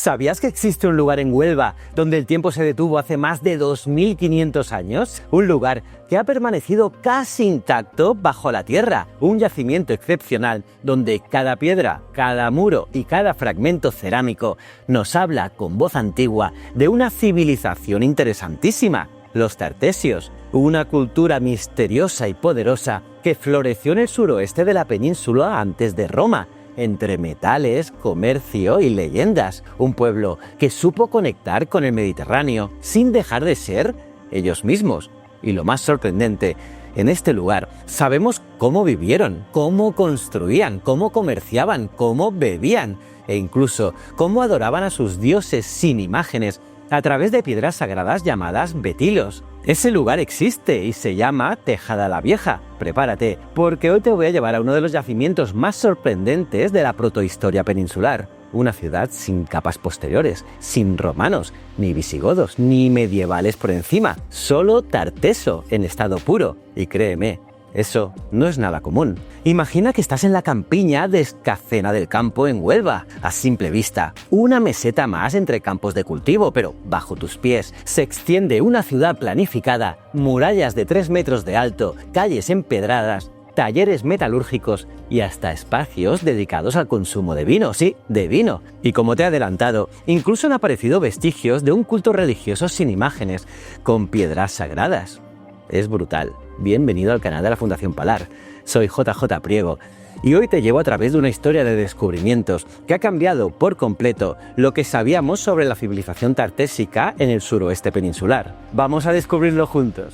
¿Sabías que existe un lugar en Huelva donde el tiempo se detuvo hace más de 2500 años? Un lugar que ha permanecido casi intacto bajo la tierra, un yacimiento excepcional donde cada piedra, cada muro y cada fragmento cerámico nos habla con voz antigua de una civilización interesantísima, los tartesios, una cultura misteriosa y poderosa que floreció en el suroeste de la península antes de Roma, entre metales, comercio y leyendas, un pueblo que supo conectar con el Mediterráneo sin dejar de ser ellos mismos. Y lo más sorprendente, en este lugar sabemos cómo vivieron, cómo construían, cómo comerciaban, cómo bebían e incluso cómo adoraban a sus dioses sin imágenes a través de piedras sagradas llamadas betilos. Ese lugar existe y se llama Tejada la Vieja. Prepárate, porque hoy te voy a llevar a uno de los yacimientos más sorprendentes de la protohistoria peninsular. Una ciudad sin capas posteriores, sin romanos, ni visigodos, ni medievales por encima. Solo tarteso en estado puro. Y créeme, eso no es nada común. Imagina que estás en la campiña de Escacena del Campo en Huelva. A simple vista, una meseta más entre campos de cultivo, pero bajo tus pies se extiende una ciudad planificada, murallas de 3 metros de alto, calles empedradas, talleres metalúrgicos y hasta espacios dedicados al consumo de vino, sí, de vino. Y como te he adelantado, incluso han aparecido vestigios de un culto religioso sin imágenes, con piedras sagradas. Es brutal. Bienvenido al canal de la Fundación Palar. Soy JJ Priego y hoy te llevo a través de una historia de descubrimientos que ha cambiado por completo lo que sabíamos sobre la civilización tartésica en el suroeste peninsular. Vamos a descubrirlo juntos.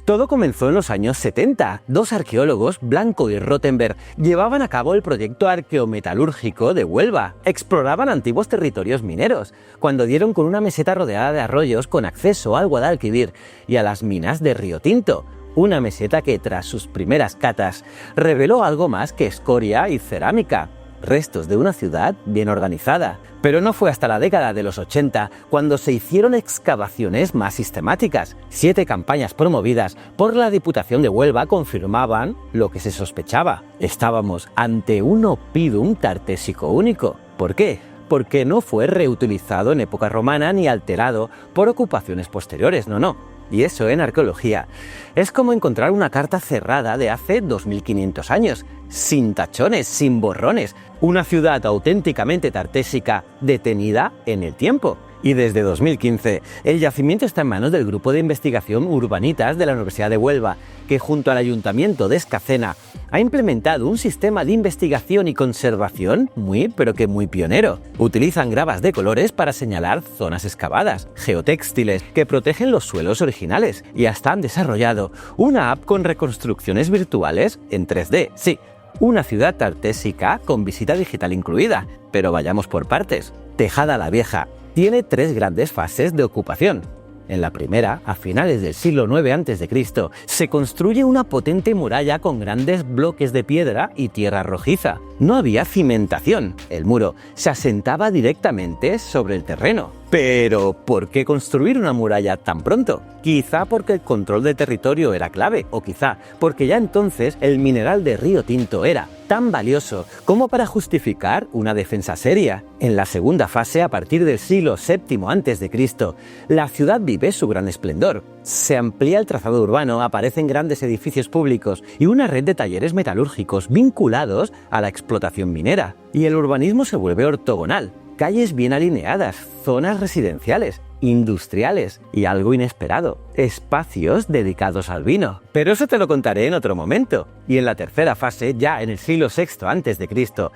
Todo comenzó en los años 70. Dos arqueólogos, Blanco y Rottenberg, llevaban a cabo el proyecto arqueometalúrgico de Huelva. Exploraban antiguos territorios mineros, cuando dieron con una meseta rodeada de arroyos con acceso al Guadalquivir y a las minas de Río Tinto. Una meseta que, tras sus primeras catas, reveló algo más que escoria y cerámica. Restos de una ciudad bien organizada. Pero no fue hasta la década de los 80 cuando se hicieron excavaciones más sistemáticas. 7 campañas promovidas por la Diputación de Huelva confirmaban lo que se sospechaba. Estábamos ante un oppidum tartésico único. ¿Por qué? Porque no fue reutilizado en época romana ni alterado por ocupaciones posteriores, no. Y eso en arqueología es como encontrar una carta cerrada de hace 2500 años, sin tachones, sin borrones, una ciudad auténticamente tartésica detenida en el tiempo. Y desde 2015, el yacimiento está en manos del Grupo de Investigación Urbanitas de la Universidad de Huelva, que junto al Ayuntamiento de Escacena ha implementado un sistema de investigación y conservación muy pionero. Utilizan gravas de colores para señalar zonas excavadas, geotextiles que protegen los suelos originales y hasta han desarrollado una app con reconstrucciones virtuales en 3D. Sí, una ciudad tartésica con visita digital incluida. Pero vayamos por partes. Tejada la Vieja tiene 3 grandes fases de ocupación. En la primera, a finales del siglo IX a.C., se construye una potente muralla con grandes bloques de piedra y tierra rojiza. No había cimentación. El muro se asentaba directamente sobre el terreno. Pero, ¿por qué construir una muralla tan pronto? Quizá porque el control del territorio era clave, o quizá porque ya entonces el mineral de Río Tinto era tan valioso como para justificar una defensa seria. En la segunda fase, a partir del siglo VII a.C., la ciudad vive su gran esplendor. Se amplía el trazado urbano, aparecen grandes edificios públicos y una red de talleres metalúrgicos vinculados a la explotación minera. Y el urbanismo se vuelve ortogonal. Calles bien alineadas, zonas residenciales, industriales y algo inesperado, espacios dedicados al vino. Pero eso te lo contaré en otro momento. Y en la tercera fase, ya en el siglo VI a.C.,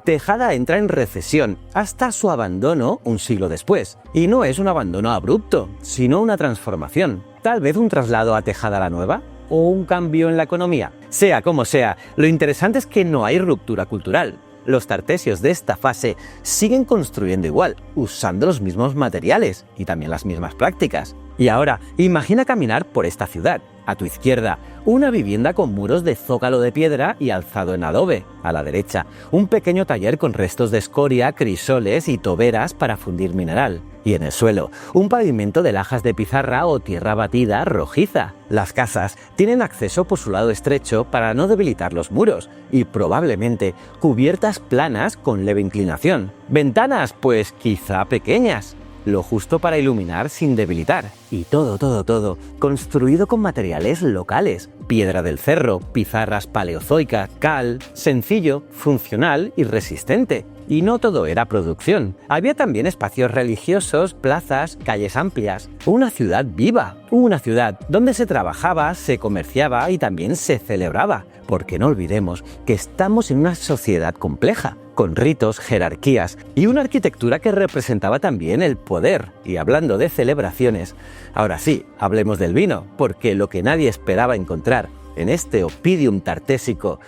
Tejada entra en recesión hasta su abandono un siglo después. Y no es un abandono abrupto, sino una transformación. Tal vez un traslado a Tejada la Nueva o un cambio en la economía. Sea como sea, lo interesante es que no hay ruptura cultural. Los tartesios de esta fase siguen construyendo igual, usando los mismos materiales y también las mismas prácticas. Y ahora, imagina caminar por esta ciudad. A tu izquierda, una vivienda con muros de zócalo de piedra y alzado en adobe. A la derecha, un pequeño taller con restos de escoria, crisoles y toberas para fundir mineral. Y en el suelo, un pavimento de lajas de pizarra o tierra batida rojiza. Las casas tienen acceso por su lado estrecho para no debilitar los muros y probablemente cubiertas planas con leve inclinación. Ventanas, pues quizá pequeñas, lo justo para iluminar sin debilitar. Y todo construido con materiales locales. Piedra del cerro, pizarras paleozoicas, cal, sencillo, funcional y resistente. Y no todo era producción. Había también espacios religiosos, plazas, calles amplias. Una ciudad viva. Una ciudad donde se trabajaba, se comerciaba y también se celebraba. Porque no olvidemos que estamos en una sociedad compleja, con ritos, jerarquías y una arquitectura que representaba también el poder. Y hablando de celebraciones, ahora sí, hablemos del vino, porque lo que nadie esperaba encontrar en este Oppidum tartésico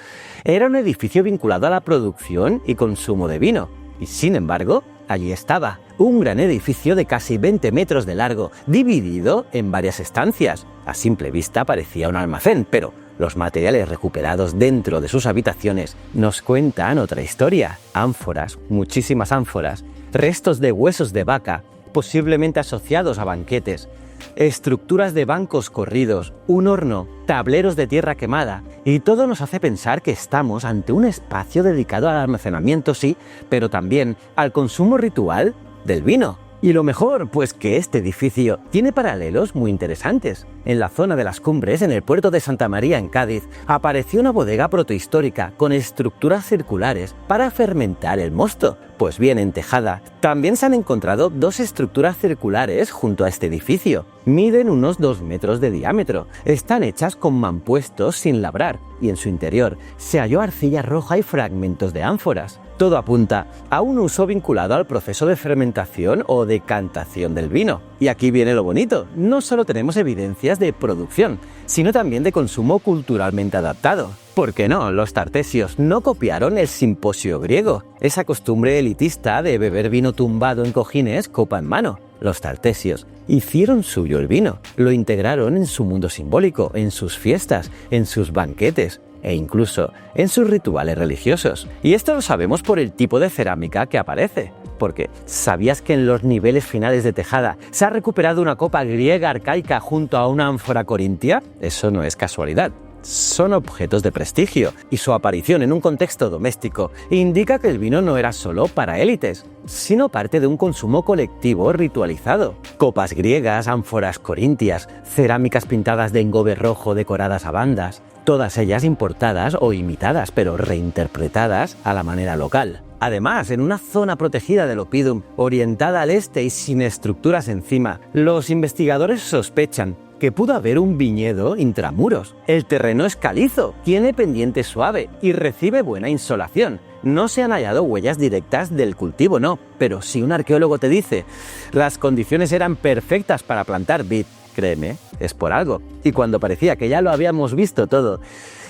era un edificio vinculado a la producción y consumo de vino. Y sin embargo, allí estaba, un gran edificio de casi 20 metros de largo, dividido en varias estancias. A simple vista parecía un almacén, pero los materiales recuperados dentro de sus habitaciones nos cuentan otra historia. Ánforas, muchísimas ánforas, restos de huesos de vaca, posiblemente asociados a banquetes, estructuras de bancos corridos, un horno, tableros de tierra quemada, y todo nos hace pensar que estamos ante un espacio dedicado al almacenamiento, sí, pero también al consumo ritual del vino. Y lo mejor, pues que este edificio tiene paralelos muy interesantes. En la zona de las Cumbres, en el puerto de Santa María, en Cádiz, apareció una bodega protohistórica con estructuras circulares para fermentar el mosto. Pues bien, en Tejada también se han encontrado dos estructuras circulares junto a este edificio. Miden unos 2 metros de diámetro. Están hechas con mampuestos sin labrar y en su interior se halló arcilla roja y fragmentos de ánforas. Todo apunta a un uso vinculado al proceso de fermentación o decantación del vino. Y aquí viene lo bonito, no solo tenemos evidencias de producción, sino también de consumo culturalmente adaptado. ¿Por qué no? Los tartesios no copiaron el simposio griego, esa costumbre elitista de beber vino tumbado en cojines, copa en mano. Los tartesios hicieron suyo el vino, lo integraron en su mundo simbólico, en sus fiestas, en sus banquetes e incluso en sus rituales religiosos. Y esto lo sabemos por el tipo de cerámica que aparece. Porque, ¿sabías que en los niveles finales de Tejada se ha recuperado una copa griega arcaica junto a una ánfora corintia? Eso no es casualidad. Son objetos de prestigio y su aparición en un contexto doméstico indica que el vino no era solo para élites, sino parte de un consumo colectivo ritualizado. Copas griegas, ánforas corintias, cerámicas pintadas de engobe rojo decoradas a bandas, todas ellas importadas o imitadas, pero reinterpretadas a la manera local. Además, en una zona protegida del Oppidum, orientada al este y sin estructuras encima, los investigadores sospechan que pudo haber un viñedo intramuros. El terreno es calizo, tiene pendiente suave y recibe buena insolación. No se han hallado huellas directas del cultivo, no, pero si un arqueólogo te dice las condiciones eran perfectas para plantar vid, créeme, es por algo. Y cuando parecía que ya lo habíamos visto todo,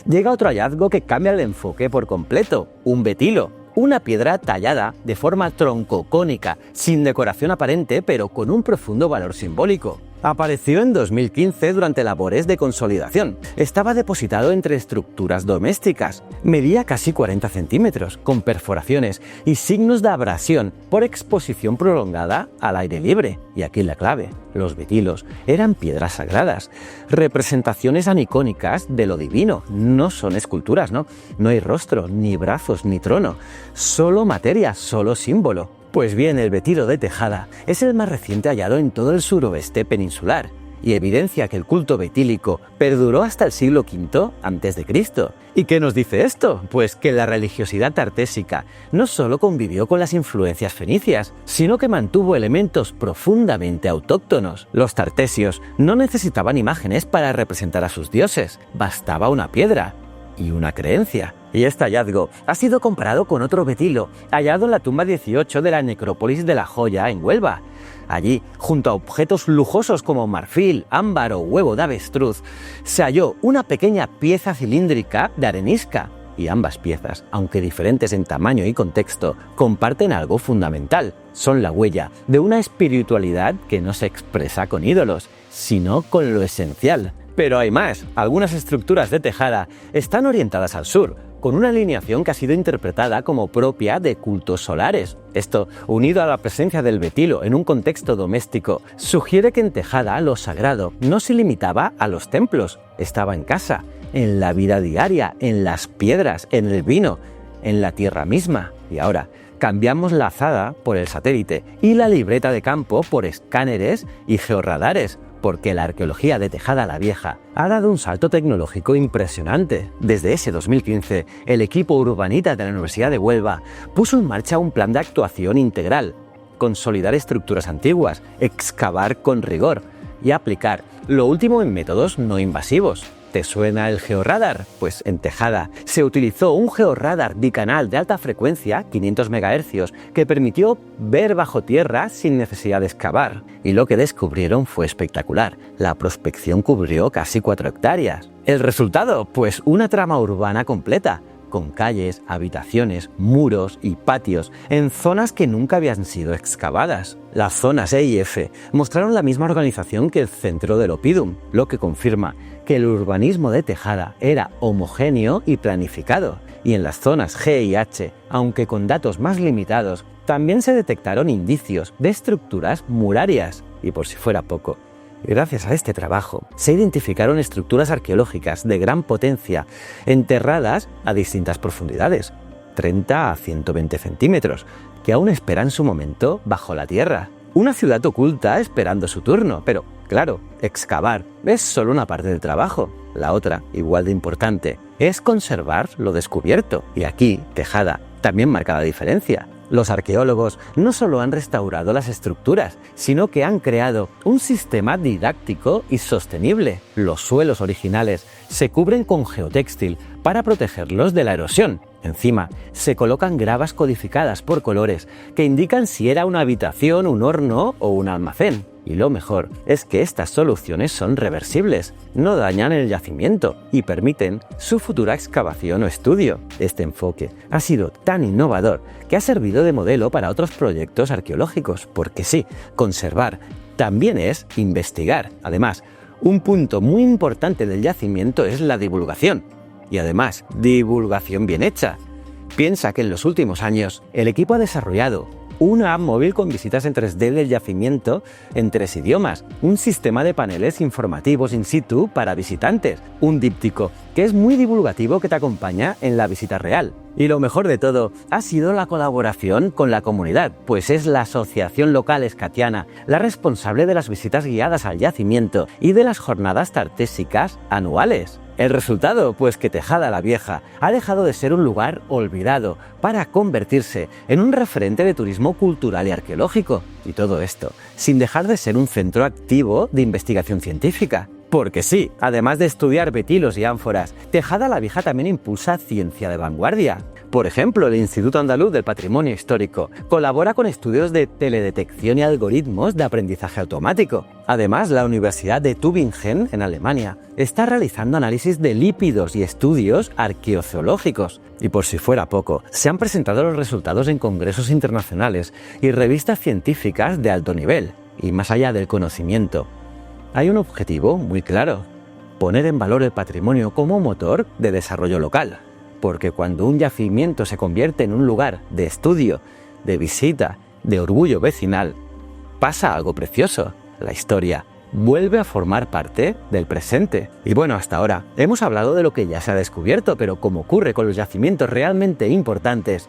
llega otro hallazgo que cambia el enfoque por completo, un betilo. Una piedra tallada de forma troncocónica, sin decoración aparente, pero con un profundo valor simbólico. Apareció en 2015 durante labores de consolidación. Estaba depositado entre estructuras domésticas. Medía casi 40 centímetros, con perforaciones y signos de abrasión por exposición prolongada al aire libre. Y aquí la clave, los betilos eran piedras sagradas, representaciones anicónicas de lo divino. No son esculturas, ¿no? No hay rostro, ni brazos, ni trono. Solo materia, solo símbolo. Pues bien, el betilo de Tejada es el más reciente hallado en todo el suroeste peninsular y evidencia que el culto betílico perduró hasta el siglo V a.C. ¿Y qué nos dice esto? Pues que la religiosidad tartésica no solo convivió con las influencias fenicias, sino que mantuvo elementos profundamente autóctonos. Los tartesios no necesitaban imágenes para representar a sus dioses, bastaba una piedra y una creencia. Y este hallazgo ha sido comparado con otro betilo hallado en la tumba 18 de la necrópolis de La Joya en Huelva. Allí, junto a objetos lujosos como marfil, ámbar o huevo de avestruz, se halló una pequeña pieza cilíndrica de arenisca. Y ambas piezas, aunque diferentes en tamaño y contexto, comparten algo fundamental. Son la huella de una espiritualidad que no se expresa con ídolos, sino con lo esencial. Pero hay más. Algunas estructuras de Tejada están orientadas al sur, con una alineación que ha sido interpretada como propia de cultos solares. Esto, unido a la presencia del betilo en un contexto doméstico, sugiere que en Tejada lo sagrado no se limitaba a los templos, estaba en casa, en la vida diaria, en las piedras, en el vino, en la tierra misma. Y ahora, cambiamos la azada por el satélite y la libreta de campo por escáneres y georradares, porque la arqueología de Tejada la Vieja ha dado un salto tecnológico impresionante. Desde ese 2015, el equipo urbanita de la Universidad de Huelva puso en marcha un plan de actuación integral: consolidar estructuras antiguas, excavar con rigor y aplicar lo último en métodos no invasivos. ¿Te suena el georradar? Pues en Tejada se utilizó un georradar bicanal de alta frecuencia, 500 MHz, que permitió ver bajo tierra sin necesidad de excavar. Y lo que descubrieron fue espectacular. La prospección cubrió casi 4 hectáreas. ¿El resultado? Pues una trama urbana completa, con calles, habitaciones, muros y patios en zonas que nunca habían sido excavadas. Las zonas E y F mostraron la misma organización que el centro del Oppidum, lo que confirma que el urbanismo de Tejada era homogéneo y planificado. Y en las zonas G y H, aunque con datos más limitados, también se detectaron indicios de estructuras murarias. Y por si fuera poco, gracias a este trabajo, se identificaron estructuras arqueológicas de gran potencia enterradas a distintas profundidades, 30 a 120 centímetros, que aún esperan su momento bajo la tierra. Una ciudad oculta esperando su turno, pero claro, excavar es solo una parte del trabajo. La otra, igual de importante, es conservar lo descubierto. Y aquí, Tejada también marca la diferencia. Los arqueólogos no solo han restaurado las estructuras, sino que han creado un sistema didáctico y sostenible. Los suelos originales se cubren con geotextil para protegerlos de la erosión. Encima, se colocan gravas codificadas por colores que indican si era una habitación, un horno o un almacén. Y lo mejor es que estas soluciones son reversibles, no dañan el yacimiento y permiten su futura excavación o estudio. Este enfoque ha sido tan innovador que ha servido de modelo para otros proyectos arqueológicos, porque sí, conservar también es investigar. Además, un punto muy importante del yacimiento es la divulgación. Y además, divulgación bien hecha. Piensa que en los últimos años el equipo ha desarrollado una app móvil con visitas en 3D del yacimiento en 3 idiomas, un sistema de paneles informativos in situ para visitantes, un díptico que es muy divulgativo que te acompaña en la visita real. Y lo mejor de todo ha sido la colaboración con la comunidad, pues es la Asociación Local Escatiana la responsable de las visitas guiadas al yacimiento y de las jornadas tartésicas anuales. ¿El resultado? Pues que Tejada la Vieja ha dejado de ser un lugar olvidado para convertirse en un referente de turismo cultural y arqueológico. Y todo esto sin dejar de ser un centro activo de investigación científica. Porque sí, además de estudiar betilos y ánforas, Tejada la Vieja también impulsa ciencia de vanguardia. Por ejemplo, el Instituto Andaluz del Patrimonio Histórico colabora con estudios de teledetección y algoritmos de aprendizaje automático. Además, la Universidad de Tübingen, en Alemania, está realizando análisis de lípidos y estudios arqueozoológicos. Y por si fuera poco, se han presentado los resultados en congresos internacionales y revistas científicas de alto nivel. Y más allá del conocimiento, hay un objetivo muy claro: poner en valor el patrimonio como motor de desarrollo local. Porque cuando un yacimiento se convierte en un lugar de estudio, de visita, de orgullo vecinal, pasa algo precioso. La historia vuelve a formar parte del presente. Y bueno, hasta ahora hemos hablado de lo que ya se ha descubierto, pero como ocurre con los yacimientos realmente importantes,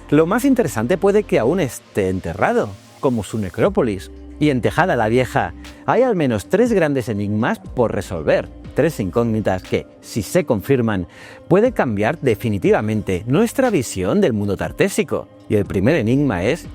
lo más interesante puede que aún esté enterrado, como su necrópolis. Y en Tejada la Vieja hay al menos 3 grandes enigmas por resolver. 3 incógnitas que, si se confirman, pueden cambiar definitivamente nuestra visión del mundo tartésico. Y el primer enigma es: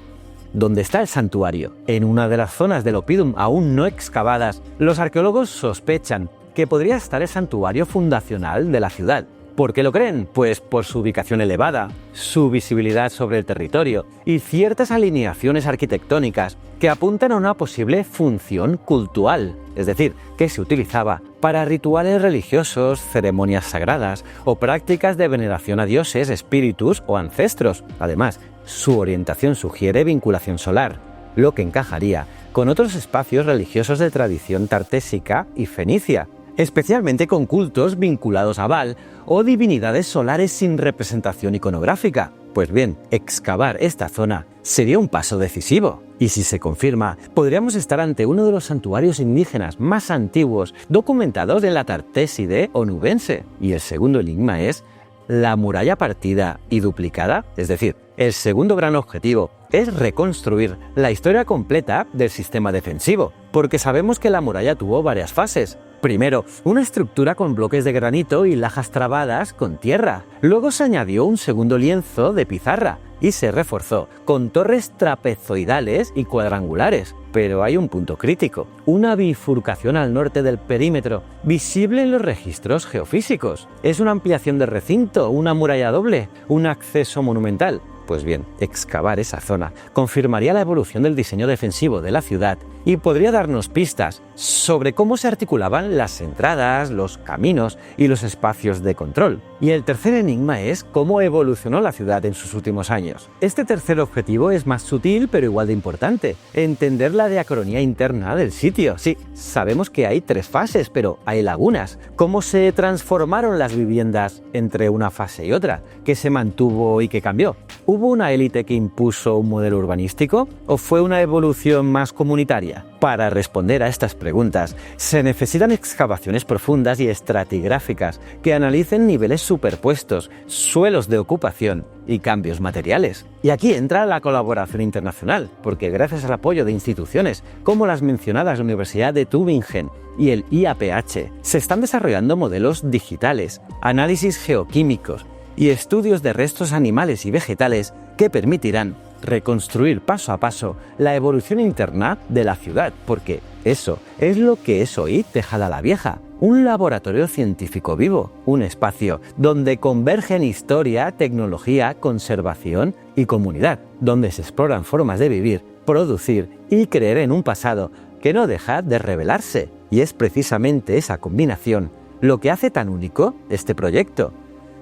¿dónde está el santuario? En una de las zonas del Oppidum aún no excavadas, los arqueólogos sospechan que podría estar el santuario fundacional de la ciudad. ¿Por qué lo creen? Pues por su ubicación elevada, su visibilidad sobre el territorio y ciertas alineaciones arquitectónicas que apuntan a una posible función cultural, es decir, que se utilizaba para rituales religiosos, ceremonias sagradas o prácticas de veneración a dioses, espíritus o ancestros. Además, su orientación sugiere vinculación solar, lo que encajaría con otros espacios religiosos de tradición tartésica y fenicia. especialmente con cultos vinculados a Baal o divinidades solares sin representación iconográfica. Pues bien, excavar esta zona sería un paso decisivo. Y si se confirma, podríamos estar ante uno de los santuarios indígenas más antiguos documentados en la Tartéside onubense. Y el segundo enigma es la muralla partida y duplicada, es decir, el segundo gran objetivo es reconstruir la historia completa del sistema defensivo, porque sabemos que la muralla tuvo varias fases. Primero, una estructura con bloques de granito y lajas trabadas con tierra. Luego se añadió un segundo lienzo de pizarra y se reforzó con torres trapezoidales y cuadrangulares. Pero hay un punto crítico, una bifurcación al norte del perímetro, visible en los registros geofísicos. ¿Es una ampliación del recinto, una muralla doble, un acceso monumental? Pues bien, excavar esa zona confirmaría la evolución del diseño defensivo de la ciudad y podría darnos pistas sobre cómo se articulaban las entradas, los caminos y los espacios de control. Y el tercer enigma es cómo evolucionó la ciudad en sus últimos años. Este tercer objetivo es más sutil pero igual de importante, entender la diacronía interna del sitio. Sí, sabemos que hay 3 fases, pero hay lagunas. ¿Cómo se transformaron las viviendas entre una fase y otra? ¿Qué se mantuvo y qué cambió? ¿Hubo una élite que impuso un modelo urbanístico o fue una evolución más comunitaria? Para responder a estas preguntas, se necesitan excavaciones profundas y estratigráficas que analicen niveles superpuestos, suelos de ocupación y cambios materiales. Y aquí entra la colaboración internacional, porque gracias al apoyo de instituciones como las mencionadas Universidad de Tübingen y el IAPH, se están desarrollando modelos digitales, análisis geoquímicos y estudios de restos animales y vegetales que permitirán reconstruir paso a paso la evolución interna de la ciudad, porque eso es lo que es hoy Tejada la Vieja, un laboratorio científico vivo, un espacio donde convergen historia, tecnología, conservación y comunidad, donde se exploran formas de vivir, producir y creer en un pasado que no deja de revelarse. Y es precisamente esa combinación lo que hace tan único este proyecto.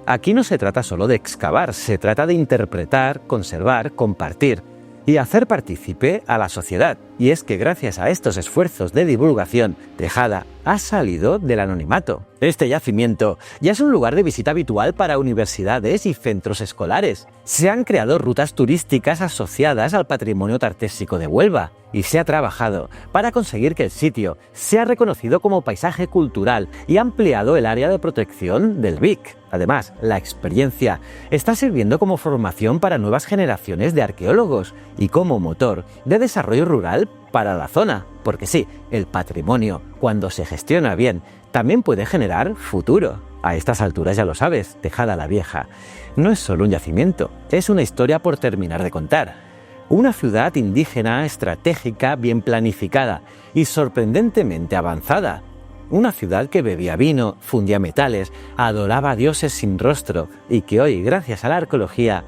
Aquí no se trata solo de excavar, se trata de interpretar, conservar, compartir y hacer partícipe a la sociedad. Y es que gracias a estos esfuerzos de divulgación, Tejada ha salido del anonimato. Este yacimiento ya es un lugar de visita habitual para universidades y centros escolares. Se han creado rutas turísticas asociadas al patrimonio tartésico de Huelva y se ha trabajado para conseguir que el sitio sea reconocido como paisaje cultural y ampliado el área de protección del BIC. Además, la experiencia está sirviendo como formación para nuevas generaciones de arqueólogos y como motor de desarrollo rural para la zona. Porque sí, el patrimonio, cuando se gestiona bien, también puede generar futuro. A estas alturas ya lo sabes, Tejada la Vieja no es solo un yacimiento, es una historia por terminar de contar. Una ciudad indígena estratégica, bien planificada y sorprendentemente avanzada. Una ciudad que bebía vino, fundía metales, adoraba a dioses sin rostro y que hoy, gracias a la arqueología,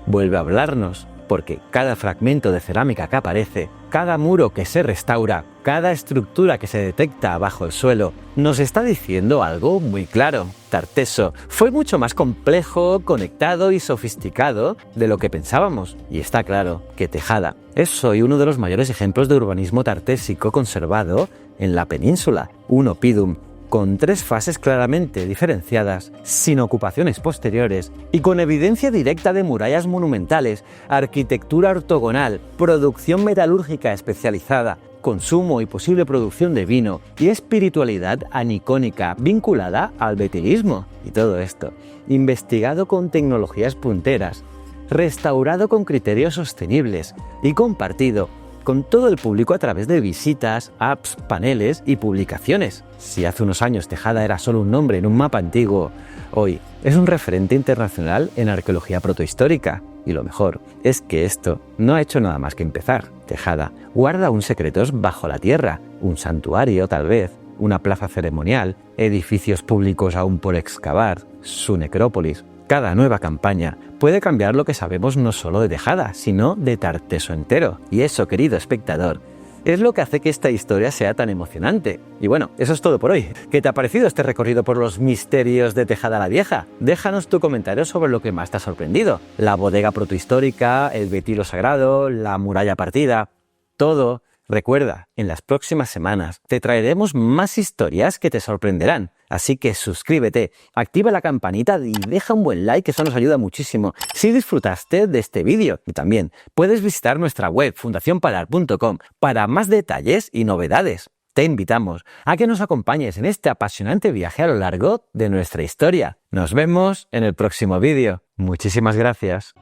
vuelve a hablarnos, porque cada fragmento de cerámica que aparece, cada muro que se restaura, cada estructura que se detecta bajo el suelo, nos está diciendo algo muy claro. Tarteso fue mucho más complejo, conectado y sofisticado de lo que pensábamos. Y está claro que Tejada es hoy uno de los mayores ejemplos de urbanismo tartésico conservado en la península. Un oppidum con 3 fases claramente diferenciadas, sin ocupaciones posteriores y con evidencia directa de murallas monumentales, arquitectura ortogonal, producción metalúrgica especializada, consumo y posible producción de vino y espiritualidad anicónica vinculada al beteísmo. Y todo esto, investigado con tecnologías punteras, restaurado con criterios sostenibles y compartido con todo el público a través de visitas, apps, paneles y publicaciones. Si hace unos años Tejada era solo un nombre en un mapa antiguo, hoy es un referente internacional en arqueología protohistórica. Y lo mejor es que esto no ha hecho nada más que empezar. Tejada guarda aún secretos bajo la tierra, un santuario tal vez, una plaza ceremonial, edificios públicos aún por excavar, su necrópolis. Cada nueva campaña puede cambiar lo que sabemos no solo de Tejada, sino de Tarteso entero. Y eso, querido espectador, es lo que hace que esta historia sea tan emocionante. Y bueno, eso es todo por hoy. ¿Qué te ha parecido este recorrido por los misterios de Tejada la Vieja? Déjanos tu comentario sobre lo que más te ha sorprendido. La bodega protohistórica, el betilo sagrado, la muralla partida, todo Recuerda, en las próximas semanas te traeremos más historias que te sorprenderán. Así que suscríbete, activa la campanita y deja un buen like, que eso nos ayuda muchísimo si disfrutaste de este vídeo. Y también puedes visitar nuestra web fundacionpalar.com para más detalles y novedades. Te invitamos a que nos acompañes en este apasionante viaje a lo largo de nuestra historia. Nos vemos en el próximo vídeo. Muchísimas gracias.